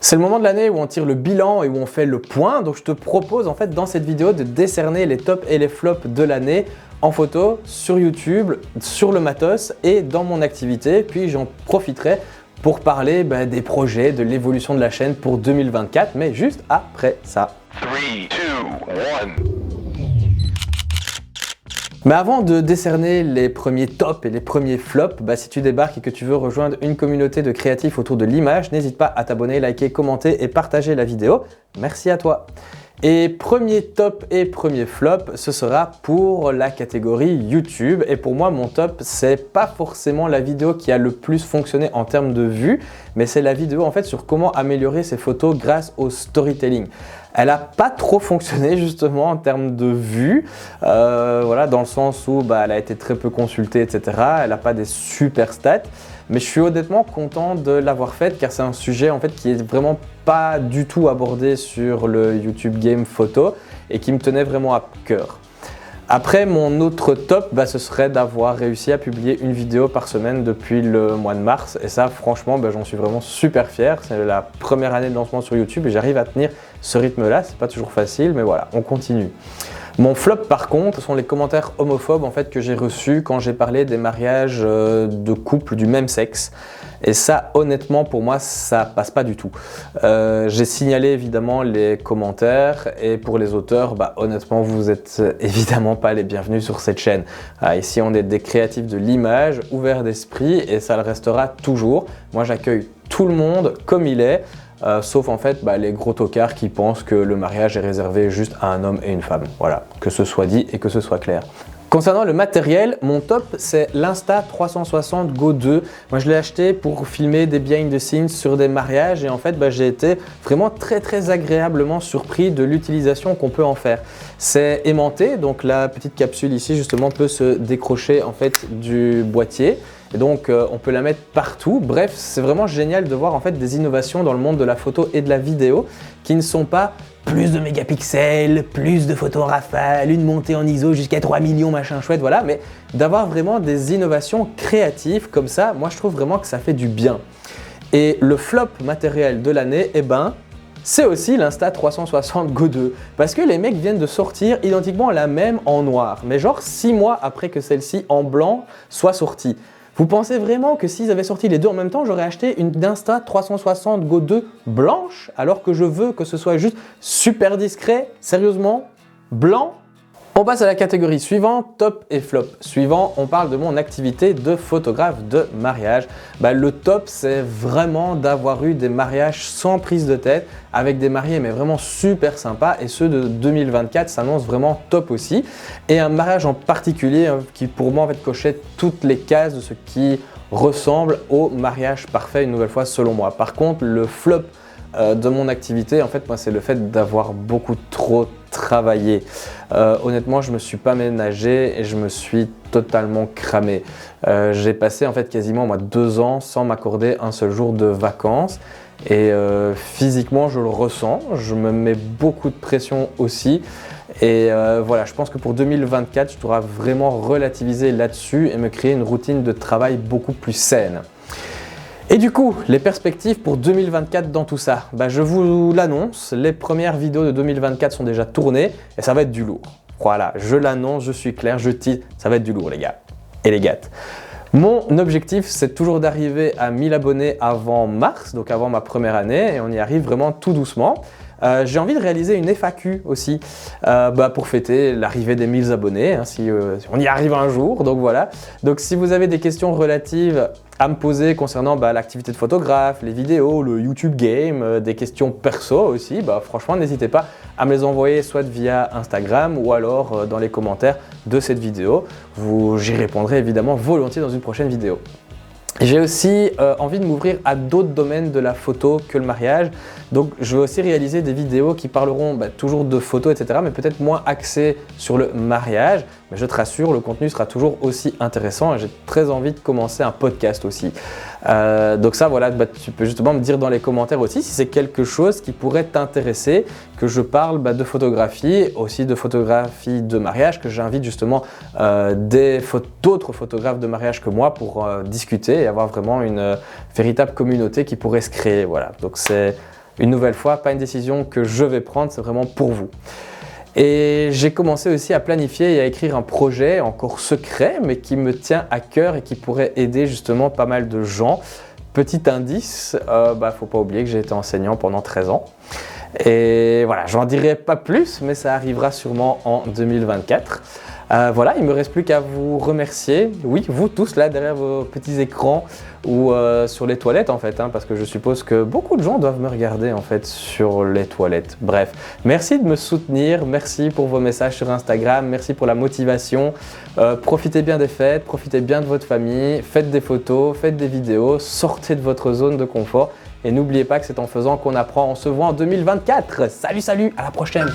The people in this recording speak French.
C'est le moment de l'année où on tire le bilan et où on fait le point, donc je te propose en fait dans cette vidéo de décerner les tops et les flops de l'année en photo sur YouTube, sur le matos et dans mon activité, puis j'en profiterai pour parler des projets, de l'évolution de la chaîne pour 2024, mais juste après ça. 3, 2, 1. Mais avant de décerner les premiers tops et les premiers flops, si tu débarques et que tu veux rejoindre une communauté de créatifs autour de l'image, n'hésite pas à t'abonner, liker, commenter et partager la vidéo. Merci à toi. Et premier top et premier flop, ce sera pour la catégorie YouTube. Et pour moi, mon top, c'est pas forcément la vidéo qui a le plus fonctionné en termes de vues, mais c'est la vidéo en fait sur comment améliorer ses photos grâce au storytelling. Elle n'a pas trop fonctionné justement en termes de vues, voilà, dans le sens où elle a été très peu consultée, etc. Elle n'a pas des super stats, mais je suis honnêtement content de l'avoir faite car c'est un sujet en fait qui est vraiment pas du tout abordé sur le YouTube Game Photo et qui me tenait vraiment à cœur. Après, mon autre top, ce serait d'avoir réussi à publier une vidéo par semaine depuis le mois de mars. Et ça, franchement, j'en suis vraiment super fier. C'est la première année de lancement sur YouTube et j'arrive à tenir ce rythme-là. C'est pas toujours facile, mais voilà, on continue. Mon flop, par contre, ce sont les commentaires homophobes en fait, que j'ai reçus quand j'ai parlé des mariages de couples du même sexe. Et ça, honnêtement, pour moi, ça passe pas du tout. J'ai signalé évidemment les commentaires et pour les auteurs, honnêtement, vous êtes évidemment pas les bienvenus sur cette chaîne. Ici, on est des créatifs de l'image, ouverts d'esprit et ça le restera toujours. Moi, j'accueille tout le monde comme il est. Sauf en fait les gros tocards qui pensent que le mariage est réservé juste à un homme et une femme. Voilà, que ce soit dit et que ce soit clair. Concernant le matériel, mon top c'est l'Insta360 Go 2. Moi je l'ai acheté pour filmer des behind the scenes sur des mariages et en fait j'ai été vraiment très agréablement surpris de l'utilisation qu'on peut en faire. C'est aimanté, donc la petite capsule ici justement peut se décrocher en fait du boîtier. Et donc on peut la mettre partout. Bref, c'est vraiment génial de voir en fait des innovations dans le monde de la photo et de la vidéo qui ne sont pas plus de mégapixels, plus de photos en rafale, une montée en ISO jusqu'à 3 millions, machin chouette, voilà, mais d'avoir vraiment des innovations créatives comme ça, moi je trouve vraiment que ça fait du bien. Et le flop matériel de l'année, c'est aussi l'Insta360 Go 2 parce que les mecs viennent de sortir identiquement la même en noir, mais genre 6 mois après que celle-ci en blanc soit sortie. Vous pensez vraiment que s'ils avaient sorti les deux en même temps, j'aurais acheté une Insta360 Go 2 blanche alors que je veux que ce soit juste super discret? Sérieusement? Blanc? On passe à la catégorie suivante, top et flop. Suivant, on parle de mon activité de photographe de mariage. Le top, c'est vraiment d'avoir eu des mariages sans prise de tête, avec des mariés mais vraiment super sympas et ceux de 2024 s'annoncent vraiment top aussi. Et un mariage en particulier qui pour moi en fait cochait toutes les cases de ce qui ressemble au mariage parfait une nouvelle fois selon moi. Par contre, le flop de mon activité, en fait, moi, c'est le fait d'avoir beaucoup trop travaillé. Honnêtement, je me suis pas ménagé et je me suis totalement cramé. J'ai passé en fait quasiment 2 ans sans m'accorder un seul jour de vacances et physiquement, je le ressens. Je me mets beaucoup de pression aussi. Et voilà, je pense que pour 2024, je dois vraiment relativiser là-dessus et me créer une routine de travail beaucoup plus saine. Et du coup, les perspectives pour 2024 dans tout ça, je vous l'annonce, les premières vidéos de 2024 sont déjà tournées et ça va être du lourd. Voilà, je l'annonce, je suis clair, je tease, ça va être du lourd les gars et les gâtes. Mon objectif, c'est toujours d'arriver à 1000 abonnés avant mars, donc avant ma première année, et on y arrive vraiment tout doucement. J'ai envie de réaliser une FAQ aussi pour fêter l'arrivée des 1000 abonnés, si on y arrive un jour, donc voilà. Donc si vous avez des questions relatives à me poser concernant l'activité de photographe, les vidéos, le YouTube Game, des questions perso aussi, franchement n'hésitez pas à me les envoyer soit via Instagram ou alors dans les commentaires de cette vidéo. J'y répondrai évidemment volontiers dans une prochaine vidéo. J'ai aussi envie de m'ouvrir à d'autres domaines de la photo que le mariage. Donc je vais aussi réaliser des vidéos qui parleront toujours de photos, etc. mais peut-être moins axées sur le mariage. Mais je te rassure, le contenu sera toujours aussi intéressant et j'ai très envie de commencer un podcast aussi. Donc ça, voilà, tu peux justement me dire dans les commentaires aussi si c'est quelque chose qui pourrait t'intéresser, que je parle de photographie, aussi de photographie de mariage, que j'invite justement d'autres photographes de mariage que moi pour discuter et avoir vraiment une véritable communauté qui pourrait se créer. Voilà. Donc c'est Une nouvelle fois, pas une décision que je vais prendre, c'est vraiment pour vous. Et j'ai commencé aussi à planifier et à écrire un projet encore secret, mais qui me tient à cœur et qui pourrait aider justement pas mal de gens. Petit indice, faut pas oublier que j'ai été enseignant pendant 13 ans. Et voilà, j'en dirai pas plus, mais ça arrivera sûrement en 2024. Voilà, il ne me reste plus qu'à vous remercier. Oui, vous tous là derrière vos petits écrans ou sur les toilettes en fait, parce que je suppose que beaucoup de gens doivent me regarder en fait sur les toilettes. Bref, merci de me soutenir, merci pour vos messages sur Instagram, merci pour la motivation. Profitez bien des fêtes, profitez bien de votre famille, faites des photos, faites des vidéos, sortez de votre zone de confort et n'oubliez pas que c'est en faisant qu'on apprend. On se voit en 2024. Salut, à la prochaine!